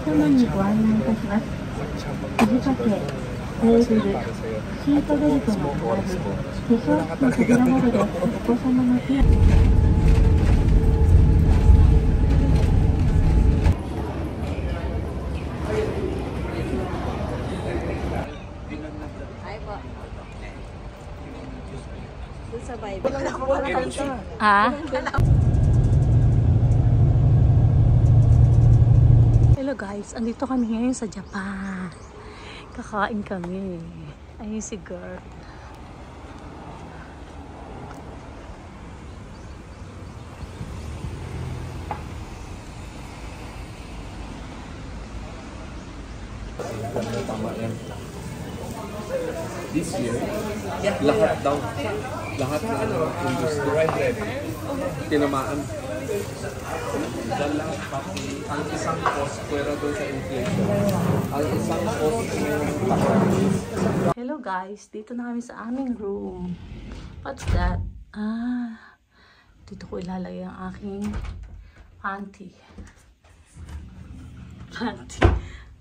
様にご案内いたします。肘掛け、テーブル、シートベルトの並び、化粧室の扉などでお子様のケア。Ah? Hello guys, andito kami ngayon sa Japan. Kakain kami. Ayun si girl. This year, lahat daw, lahat na industry, tinamaan. Dala, pati, ang isang cost, pwera doon sa inflation. Ang isang cost, Hello guys, dito na kami sa aming room. What's that? Ah, dito ko ilalagay ang aking panty. Panty.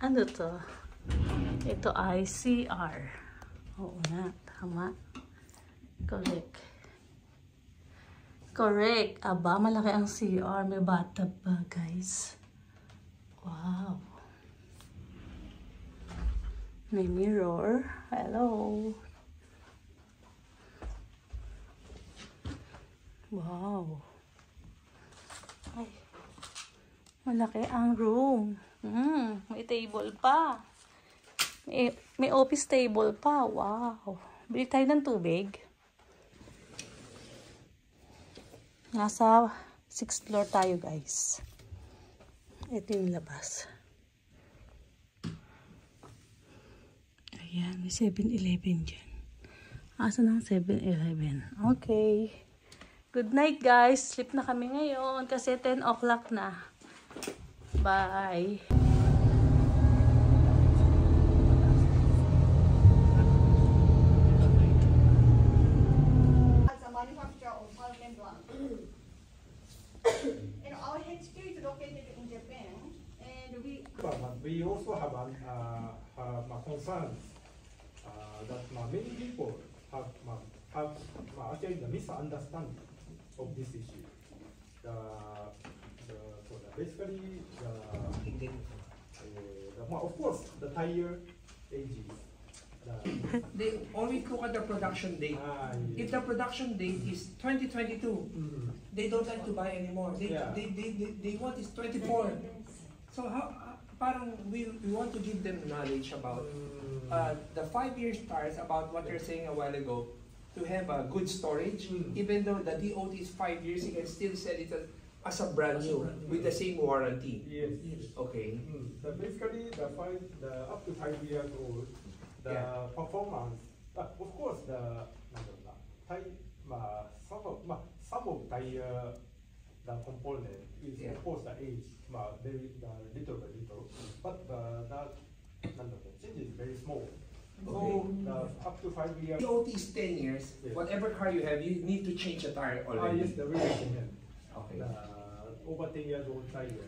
Ano to? Ito ay CR. Oo na, tama. Correct. Correct. Aba, malaki ang CR. May bathtub pa, guys. Wow. May mirror. Hello. Wow. Ay. Malaki ang room. May table pa. May office table pa. Wow. Bili tayo ng tubig. Nasa 6th floor tayo, guys. Ito yung labas. Ayan, may 7-Eleven dyan. Asan ang 7-Eleven? Okay. Good night, guys. Sleep na kami ngayon kasi 10 o'clock na. Bye. We also have concerns that many people have actually the misunderstanding of this issue. Basically, of course, the tire ages. They only look at the production date. If the production date is 2022, they don't like to buy anymore. They want is 24. So how? Parang we want to give them knowledge about the 5 years tires, about what you're saying a while ago, to have a good storage. Even though the DOT is 5 years, you can still sell it as a brand new with the same warranty. Yes. Okay. So basically, the up to 5 years old, the performance. Of course, some of tire the component is of course the age, very little by little, but the change is very small. Okay. So up to 5 years. DOT is 10 years. Yes. Whatever car you have, you need to change the tire already. Yes, the replacement. Okay. Over 10 years old tire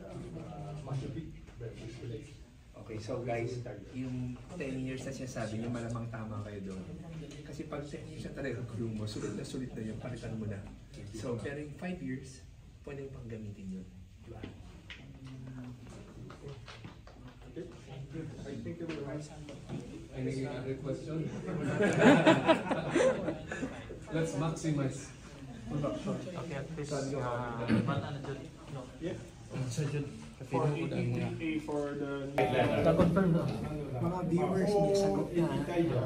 must be replaced. Okay, so guys, yung 10 years na sinasabi niyo, malamang tama kayo doon. Kasi pag 10 years na talaga kulong mo, sulit na yun, palitan mo na. So, pero yung 5 years, pwede pang gamitin yun. Diba? Okay. I think you will have any other question? Let's maximize production. Okay, at least, yeah. for the mga viewers may sagot na.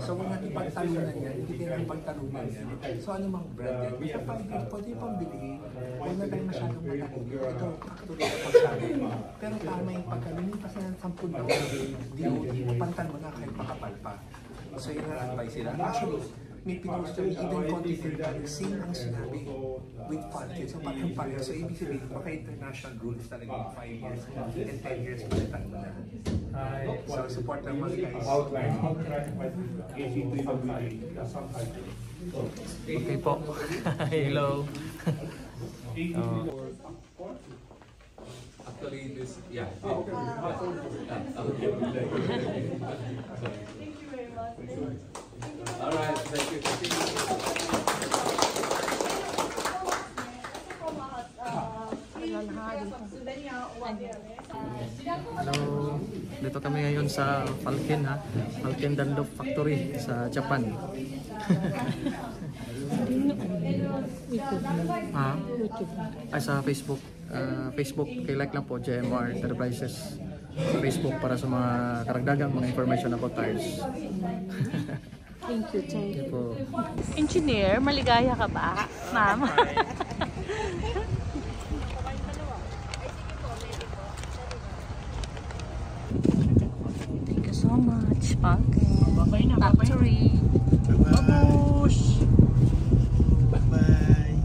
So kung natin pagtanungan yan, hindi din pagtanungan yan. So ano mang brand yan? Kapag pwede pang bilhin, huwag na tayo masyadong malaki. Ito, kakatuloy na pagsabi. Pero tama yung pagkalunin kasi ng 10 DOT, pantan mo na kahit pakapal pa. So yun ang advice sila. Actually, may pinost yung even continental, same ang sinabi with budget. So parang pareho. So ibig sabihin, baka international rules talaga yung 5 years and 10 years palitan mo na. So support naman guys. Okay po. Hello. Actually, this, yeah. Okay. Okay. Thank you very much. All right, thank you. Hello, dito kami ngayon sa Falken ha. Falken Dunlop Factory sa Japan. Ha? Ay sa Facebook. Facebook, kay-like lang po JMR Enterprises. Facebook para sa mga karagdagang mga information about tires. Thank you, thank you. Po. Engineer, maligaya ka ba, ma'am? Thank you so much, Falken Factory. Babush! Bye-bye!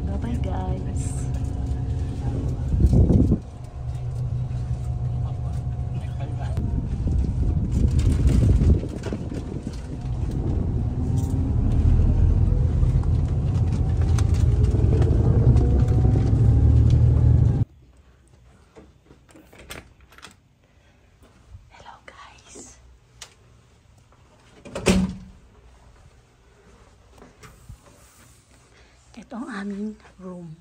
Bye-bye, guys. Hello, guys. Ito ang aming room.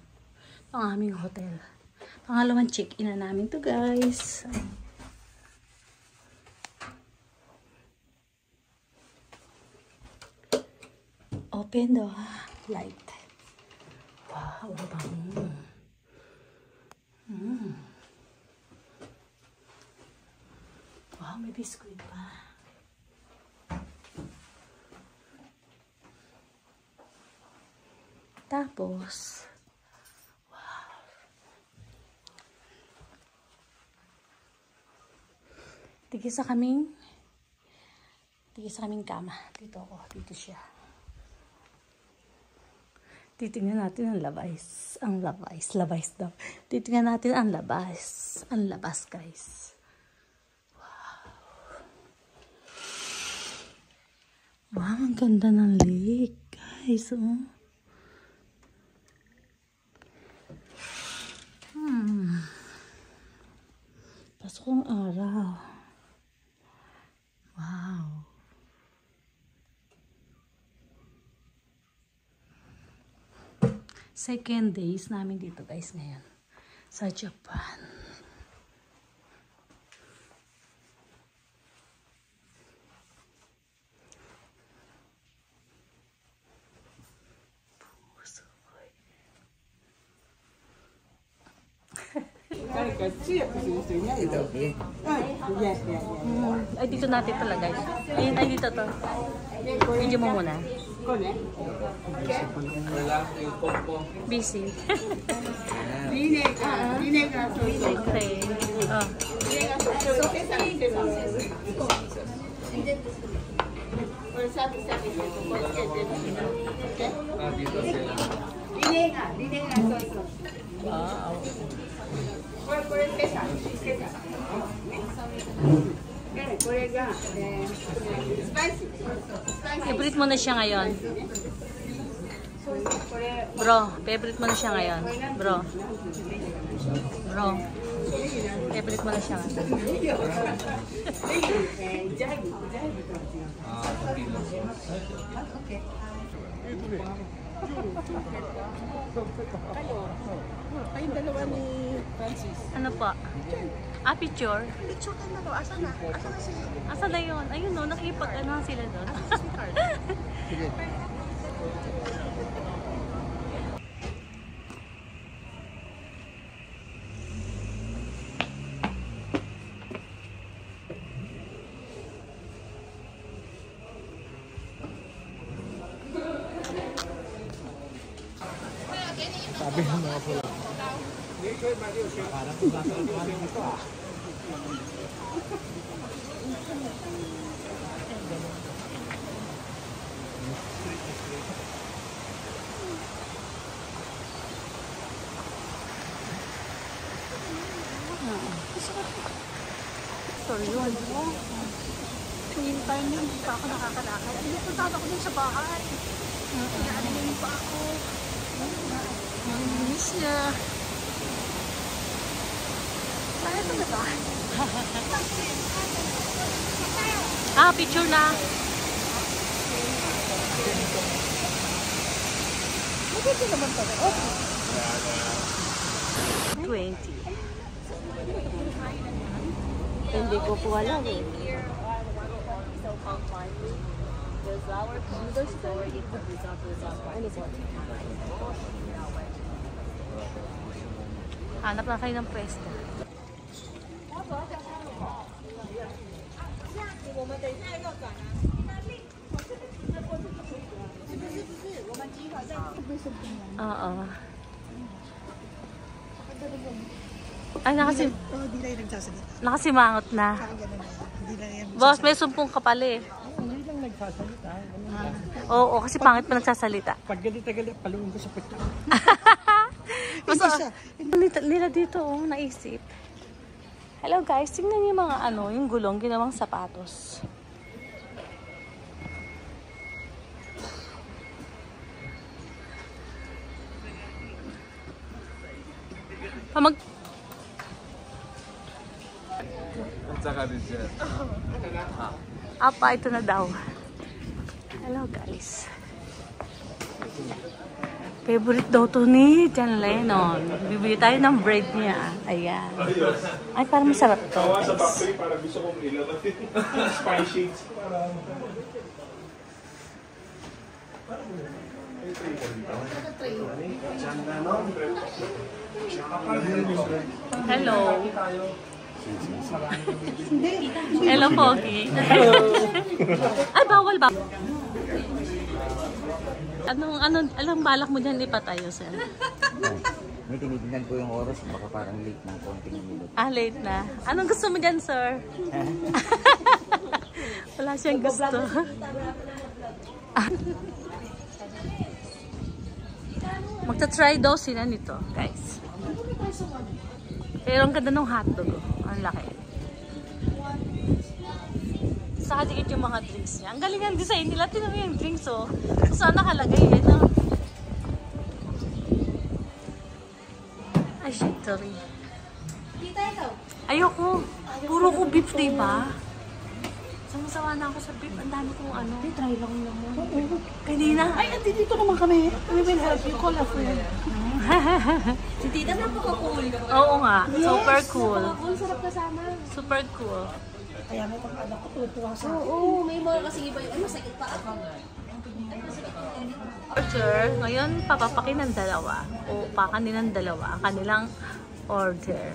Ito ang aming hotel. Pangalawang check-in na namin to, guys. Open the light. Wow, bango. Wow, may biscuit pa. Tapos, wow. Tigisa kaming kama. Dito ako, dito siya. Titingnan natin ang labas. Ang labas daw. Titingnan natin ang labas. Ang labas, guys. Wow. Wow, ang ganda ng lake, guys. Oh. Pasok ang araw. Wow. Second days namin dito, guys, ngayon sa Japan. Ay, dito natin pala, guys. Ay, dito to. Video mo muna. Busy. Okay. Oh. Wow. Favorite mo na siya ngayon. Bro, favorite mo na siya ngayon. Bro. Favorite mo na siya ngayon. Kayong dalawa ni Francis. Ano po? Ah, picture? Picture ka na to. Asan na? Asan na sila? Asan na yun? Ayun no, nakipag-ano sila doon. Sige. Sabi ng mga pula. Parang parang ito ah. picture yun. Oh. Tingin tayo na, hindi pa ako nakakalakad. Pinupunta ako dun sa bahay. Pinaanin pa ako. Miss niya. Saan ito na ba? Picture na. Maganda naman pala. Okay. 20. Hindi ko po alam eh. Hanap na kayo ng pwesto. Oo. Ay, nakasimangot na. Boss, may sumpong ka pala eh. Hindi lang nagsasalita. Oo, kasi pangit pa nagsasalita. Pag galit-galit, paluin ko sa pagka. Basta, nila dito, oh, naisip. Hello guys, tingnan niyo yung mga yung gulong, ginawang sapatos. Apa, ito na daw. Hello guys. Favorite daw to ni John Lennon. Bibili tayo ng bread niya. Ayan. Ay, parang masarap to. Sa factory, parang gusto kong ilaman. Spicy. Hello. Hello, Pogi. Ay, bawal ba? Anong balak mo dyan ipatayo, sir? May tinitingnan ko yung oras, baka parang late ng konting minuto. Late na. Anong gusto mo dyan, sir? Wala siyang gusto. Magta-try daw sila nito, guys. Pero ang ganda ng hotdog, oh. Ang laki. Saka dikit yung mga drinks niya. Ang galing ang design nila. Tinan mo yung drinks, oh. Saan nakalagay yan, oh. Ay, shit, sorry. Ayoko. Puro ko beef, diba? Sama-sawa na ako sa beef. Ang dami kong ano. Try lang naman. Kanina. Ay, dito naman kami. We will help you. Call a friend. Si Tita napaka-cool. Oo nga. Super cool. Sarap kasama. Super cool. Kaya mo pang anak ko tutuwa sa akin. Oo, may mga kasi iba yung masakit pa ako. Order. Ngayon, papapakin ng dalawa. O pakanin ng dalawa. Ang kanilang order.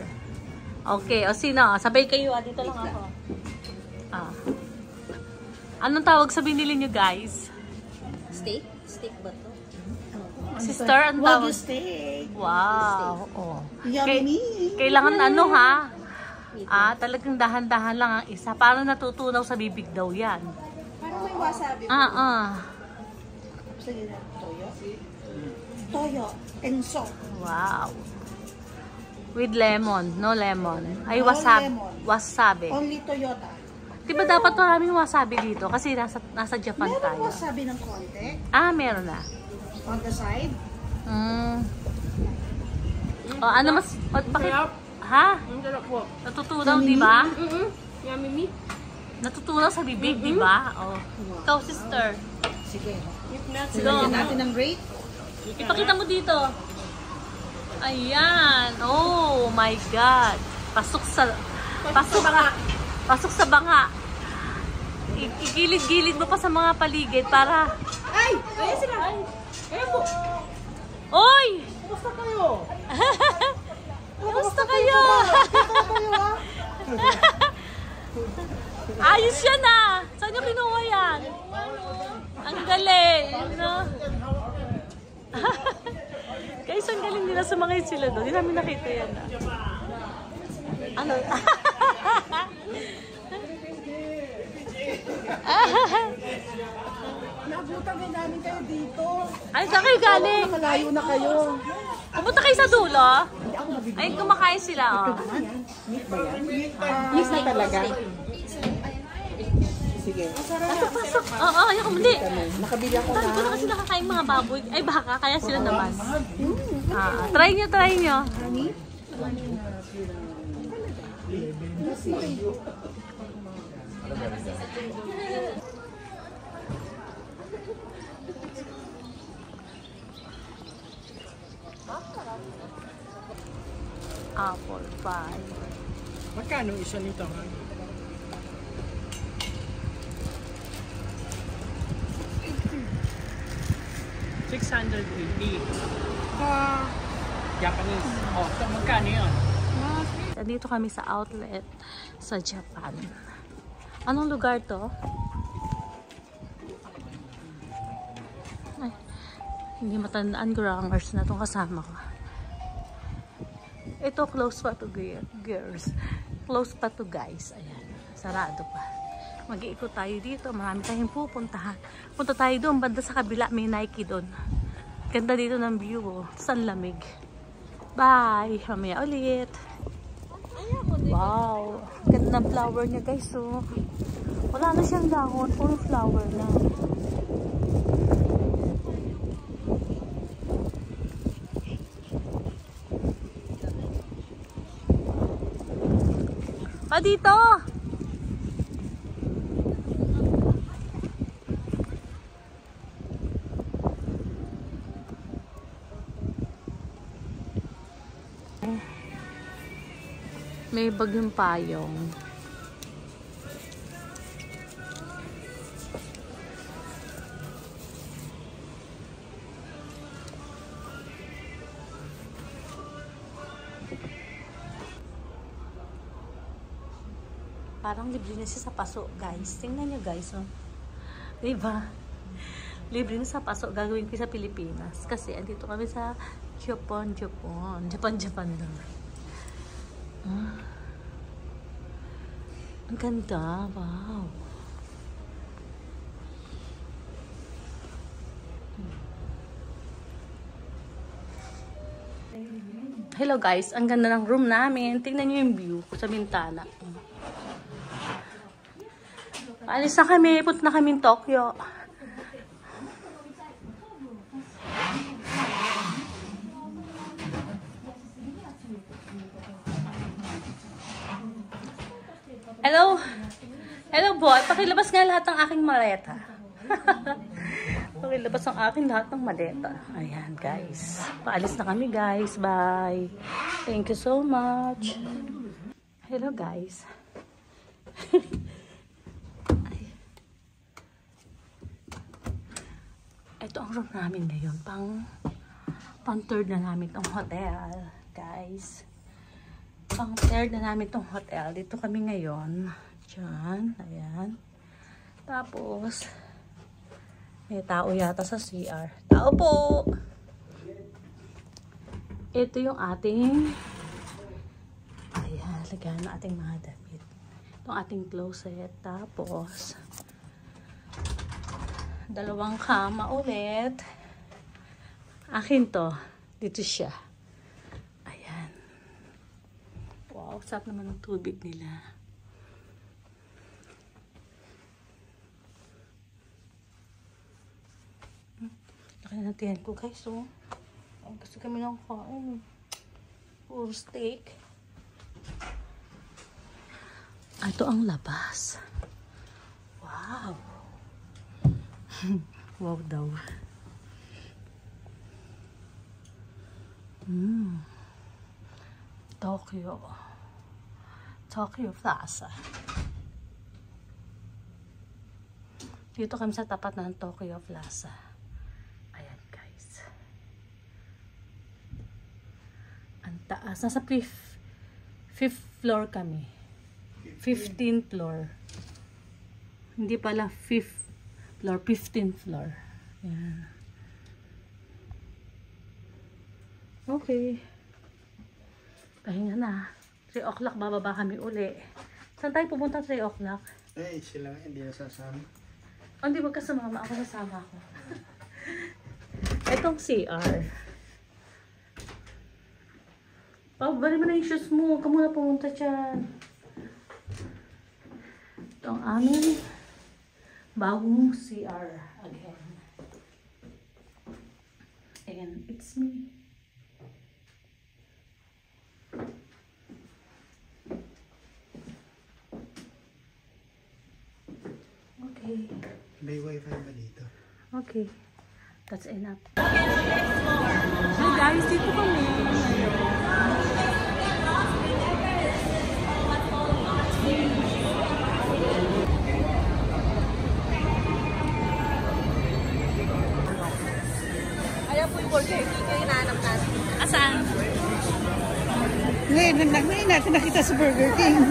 Okay. O sino? Sabay kayo. Dito lang ako. Anong tawag sa binili nyo, guys? Steak? Steak ba to? Sister, ang tawag? Wagyu steak. Wow. Oh. Yummy. Kailangan ano ha? Talagang dahan-dahan lang ang isa. Parang natutunaw sa bibig daw yan. Parang may wasabi. Sige na. Toyo? Toyo. And salt. Wow. With lemon. No lemon. Ay, wasabi. Lemon. Wasabi. Only Toyota. Diba dapat maraming wasabi dito? Kasi nasa Japan tayo. Meron wasabi ng konti. Meron na. On the side. Ano mas... Bakit? Ha? Natutunaw, di ba? Yummy. Natutunaw sa bibig, di ba? Oh. Ikaw, sister. Sige. Silagyan natin ng rate. Ipakita mo dito. Ayan. Oh my God. Pasok sa banga. Igilid-gilid mo pa sa mga paligid para... Ay! Kaya sila! Kaya po! Oy! Kumusta kayo? Kumusta kayo? Ayos yan ah! Saan nyo kinuha yan? Ang galing! No? Guys, ang galing nila sumakit sila doon. Hindi namin nakita yan ah. Ano? Nabutan din namin kayo dito. Ay, saan kayo galing? Malayo na kayo. Pumunta kayo sa dulo? Ay, kumakain sila oh. Meat na talaga. sige. Pasok. Oo, ayoko hindi. Nakabili ako Dami ko na kasi nakakain mga baboy. Ay, baka. Kaya sila naman. Try nyo. Apple pie. Magkano isa nito? 680. Japanese. Oh, so magkano yun? Dito kami sa outlet sa Japan. Anong lugar to? Ay, hindi matandaan, grangers na itong kasama ko. Ito, close pa to girls. Close pa to guys. Ayan, sarado pa. Mag-iikot tayo dito. Marami tayong pupuntahan. Punta tayo doon. Banda sa kabila. May Nike doon. Ganda dito ng view. Oh. San lamig. Bye. Mamaya ulit. Wow. Ganda ng flower niya guys. Oh. Wala na siyang dahon. Puro flower na. Pa dito. May bagyong payong. Parang libre na siya sa paso, guys. Tingnan nyo, guys. Oh. Diba? Libre na sa paso. Gagawin ko sa Pilipinas. Kasi andito kami sa Japan lang. Ang ganda. Wow. Hello guys. Ang ganda ng room namin. Tingnan nyo yung view sa bintana. Alis na kami. Punta na kami Tokyo. Hello? Hello boy, pakilabas nga lahat ng aking maleta. Pakilabas ang aking lahat ng maleta. Ayan guys. Paalis na kami guys. Bye. Thank you so much. Hello guys. Ito ang room namin ngayon. Pang third na namin itong hotel. Guys. Pang third na namin itong hotel. Dito kami ngayon. Diyan. Ayan. Tapos, may tao yata sa CR. Tao po! Ito yung ating ayan, lagyan na ating mga damit. Itong ating closet. Tapos, dalawang kama ulit. Akin to. Dito siya. Wow, sarap naman ng tubig nila. Laki na natin ko guys, oh. Gusto kami ng kain. Puro steak. Ito ang labas. Wow. Wow daw. Tokyo Plaza. Dito kami sa tapat ng Tokyo Plaza. Ayan guys. Ang taas. Nasa 5th floor kami. 15th floor. Hindi pala 5th floor. 15th floor. Ayan. Okay. Pahinga na. 3 o'clock bababa kami uli. Saan tayo pupunta 3 o'clock? Eh, sila nga hindi nasasama. Oh, hindi magkasama. Ako nasama ako. Itong CR. Bali mo na yung shoes mo. Huwag ka muna pumunta dyan. Ito ang aming bagong CR again. And it's me. Okay. May wifi ba dito? Okay. That's enough. Hi guys, dito kami. Ayaw po yung burger. Hindi ko hinahanap natin. Asan? Ngayon natin nakita sa Burger King.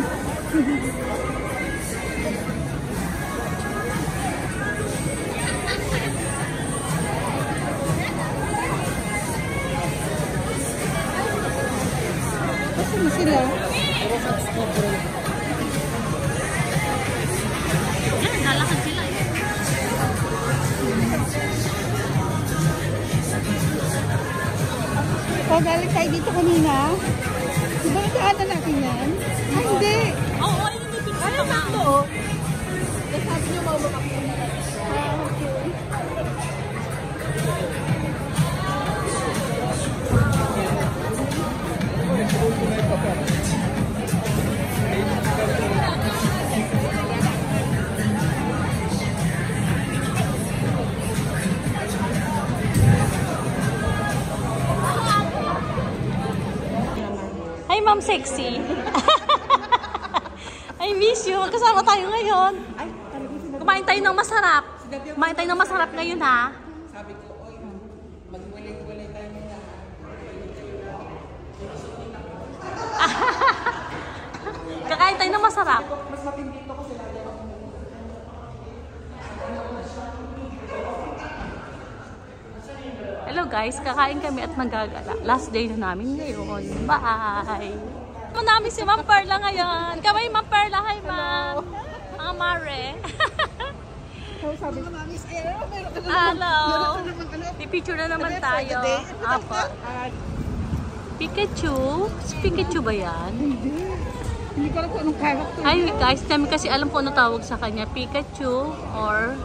Saan na sila? Yan, lalakad sila eh. O, galing tayo dito kanina. Diba nagdaanan natin yan? Ay, hindi. Oo, ayun yung picture. Ayaw na ito, oh. Nasabi niyo mamakapin. Ah, okay. Hi, Ma'am Sexy. I miss you. Kasama tayo ngayon. Kumain tayo ng masarap. Kumain tayo ng masarap ngayon, ha? Sabi ko, oy, magwalay-walay tayo ng lahat. Kakain tayo ng masarap. Mas matindi ito ko sila. Hello guys, kakain kami at magagala. Last day na namin ngayon. Bye! Namin si Ma'am Perla ngayon. Kamay Ma'am Perla. Hi Ma'am. Mga Mare. Hello. Pipicture na naman tayo. Apo. Pikachu? Si Pikachu ba yan? Hindi ko alam kung anong character. Ay guys, kami kasi alam ko ano tawag sa kanya. Pikachu or...